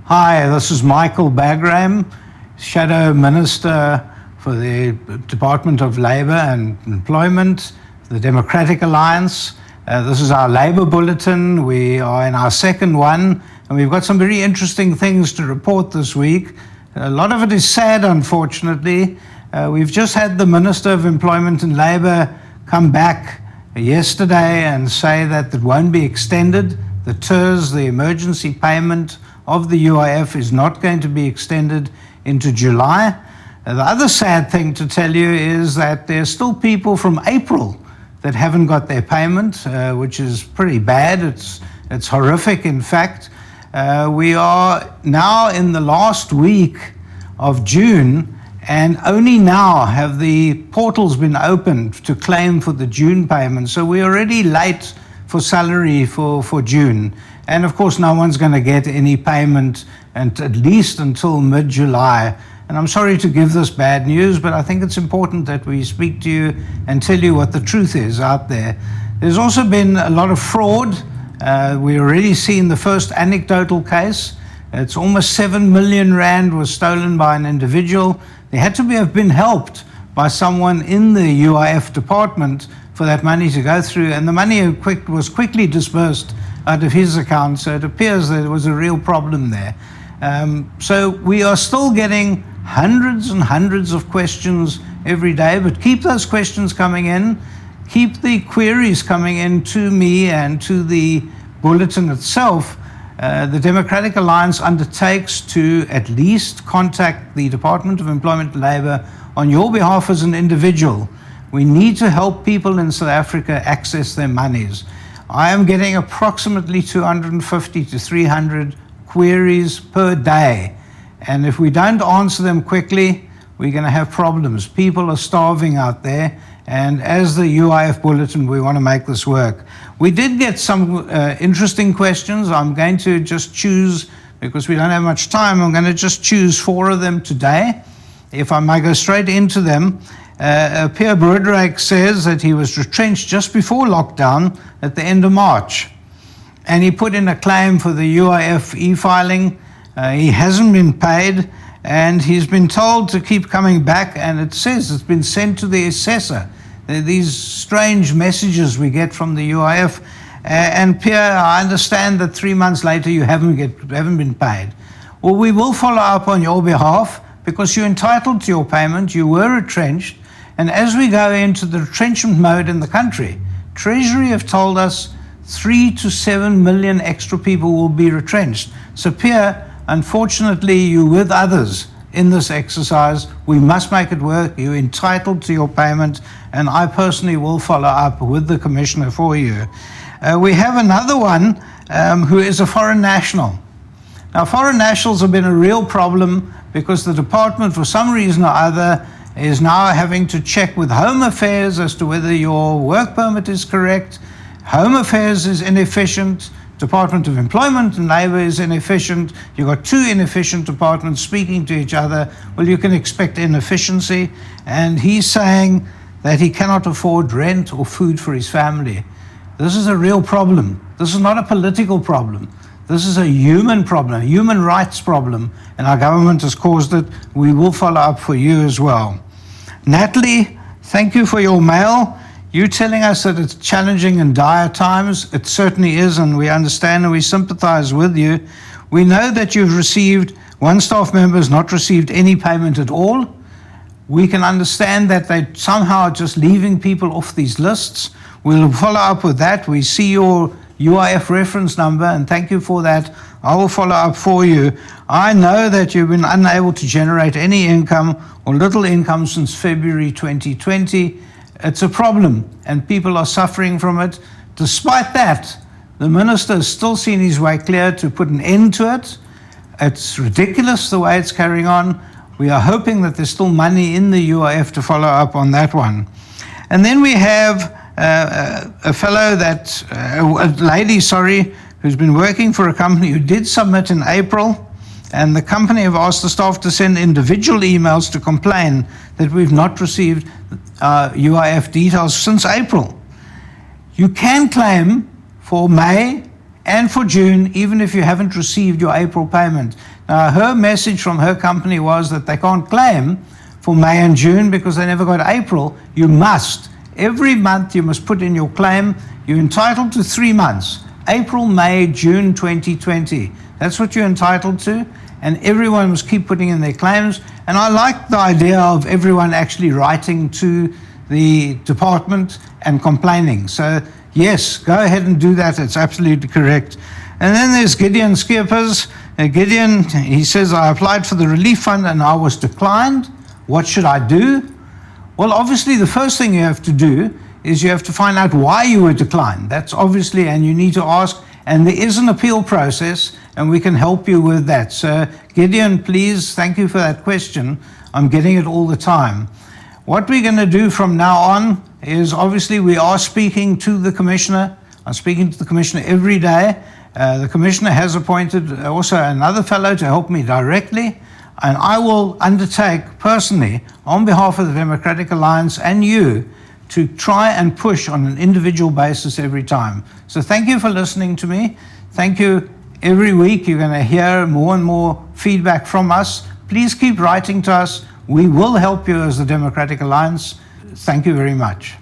Hi, this is Michael Bagraim, Shadow Minister for the Department of Labour and Employment, the Democratic Alliance. This is our Labour Bulletin. We are in our second one, and we've got some very interesting things to report this week. A lot of it is sad, unfortunately. We've just had the Minister of Employment and Labour come back yesterday and say that it won't be extended. The Ters, the emergency payment of the UIF, is not going to be extended into July. The other sad thing to tell you is that there's still people from April that haven't got their payment, which is pretty bad. It's horrific, in fact. We are now in the last week of June, and only now have the portals been opened to claim for the June payment. So we're already late for salary for June. And of course, no one's going to get any payment and at least until mid-July. And I'm sorry to give this bad news, but I think it's important that we speak to you and tell you what the truth is out there. There's also been a lot of fraud. We already seen the first anecdotal case. It's almost 7 million rand was stolen by an individual. They had to have been helped by someone in the UIF department for that money to go through, and the money was quickly dispersed out of his account, so it appears that there was a real problem there. So we are still getting hundreds and hundreds of questions every day, but keep those questions coming in, keep the queries coming in to me and to the bulletin itself. The Democratic Alliance undertakes to at least contact the Department of Employment and Labour on your behalf as an individual. We need to help people in South Africa access their monies. I am getting approximately 250 to 300 queries per day. And if we don't answer them quickly, we're going to have problems. People are starving out there. And as the UIF Bulletin, we want to make this work. We did get some interesting questions. I'm going to just choose, because we don't have much time, I'm going to just choose 4 of them today. If I may go straight into them. Pierre Broderick says that he was retrenched just before lockdown at the end of March. And he put in a claim for the UIF e-filing. He hasn't been paid, and he's been told to keep coming back, and it says it's been sent to the assessor. These strange messages we get from the UIF. And Pierre, I understand that 3 months later you haven't been paid. Well, we will follow up on your behalf, because you're entitled to your payment. You were retrenched. And as we go into the retrenchment mode in the country, Treasury have told us 3 to 7 million extra people will be retrenched. So Pierre, unfortunately, you with others in this exercise. We must make it work. You're entitled to your payment, and I personally will follow up with the Commissioner for you. We have another one who is a foreign national. Now, foreign nationals have been a real problem because the department, for some reason or other, is now having to check with Home Affairs as to whether your work permit is correct. Home Affairs is inefficient. Department of Employment and Labour is inefficient. You've got 2 inefficient departments speaking to each other. Well, you can expect inefficiency. And he's saying that he cannot afford rent or food for his family. This is a real problem. This is not a political problem. This is a human problem, a human rights problem, and our government has caused it. We will follow up for you as well. Natalie, thank you for your mail. You telling us that it's challenging in dire times. It certainly is, and we understand and we sympathize with you. We know that you've received, one staff member has not received any payment at all. We can understand that they somehow are just leaving people off these lists. We'll follow up with that. We see your UIF reference number, and thank you for that. I will follow up for you. I know that you've been unable to generate any income or little income since February 2020. It's a problem, and people are suffering from it. Despite that, the minister has still seen his way clear to put an end to it. It's ridiculous the way it's carrying on. We are hoping that there's still money in the UIF to follow up on that one. And then we have a lady, who's been working for a company who did submit in April, and the company have asked the staff to send individual emails to complain that we've not received UIF details since April. You can claim for May and for June, even if you haven't received your April payment. Now, her message from her company was that they can't claim for May and June because they never got April. You must. Every month you must put in your claim. You're entitled to 3 months. April, May, June 2020. That's what you're entitled to. And everyone must keep putting in their claims. And I like the idea of everyone actually writing to the department and complaining. So yes, go ahead and do that. It's absolutely correct. And then there's Gideon Skippers. Gideon, he says, I applied for the relief fund and I was declined. What should I do? Well, obviously the first thing you have to do is you have to find out why you were declined. That's obviously, and you need to ask, and there is an appeal process and we can help you with that. So Gideon, please, thank you for that question. I'm getting it all the time. What we're going to do from now on is obviously we are speaking to the Commissioner. I'm speaking to the Commissioner every day. The Commissioner has appointed also another fellow to help me directly, and I will undertake personally on behalf of the Democratic Alliance and you to try and push on an individual basis every time. So thank you for listening to me. Thank you. Every week you're going to hear more and more feedback from us. Please keep writing to us. We will help you as the Democratic Alliance. Thank you very much.